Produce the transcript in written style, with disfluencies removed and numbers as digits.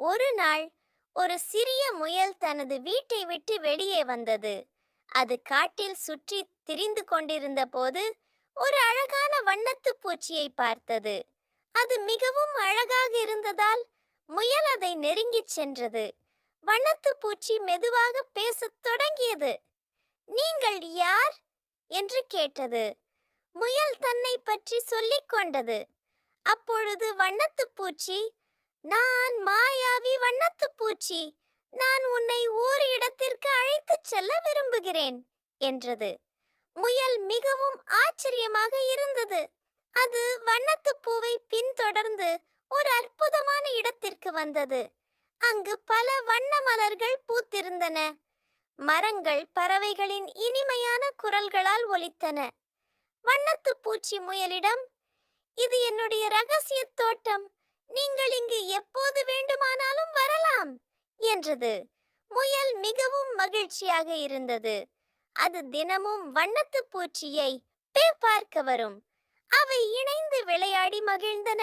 ஒரு நாள் ஒரு சிறிய முயல் தனது வீட்டை விட்டு வெளியே வந்தது. அது காட்டில் சுற்றி திரிந்து கொண்டிருந்த போது ஒரு அழகான வண்ணத்து பூச்சியை பார்த்தது. அது மிகவும் அழகாக இருந்ததால் முயல் அதை நெருங்கிச் சென்றது. வண்ணத்து பூச்சி மெதுவாக பேசத் தொடங்கியது. நீங்கள் யார் என்று கேட்டது. முயல் தன்னை பற்றி சொல்லிக் கொண்டது. அப்பொழுது வண்ணத்து பூச்சி, நான் மாயாவி வண்ணத்து பூச்சி, நான் உன்னை ஓர் இடத்திற்கு அழைத்துச் செல்ல விரும்புகிறேன் என்றது. முயல் மிகவும் ஆச்சரியமாக இருந்தது. அது வண்ணத்து பூவை பின்தொடர்ந்து ஒரு அற்புதமான இடத்திற்கு வந்தது. அங்கு பல வண்ண மலர்கள் பூத்திருந்தன. மரங்கள் பறவைகளின் இனிமையான குரல்களால் ஒலித்தன. வண்ணத்து பூச்சி முயலிடம், இது என்னுடைய ரகசிய தோட்டம், நீங்கள் இங்கு எப்போது வேண்டுமானாலும் வரலாம் என்றது. முயல் மிகவும் மகிழ்ச்சியாக இருந்தது. அது தினமும் வண்ணத்து பூச்சியை பார்க்க வரும். அவை இணைந்து விளையாடி மகிழ்ந்தன.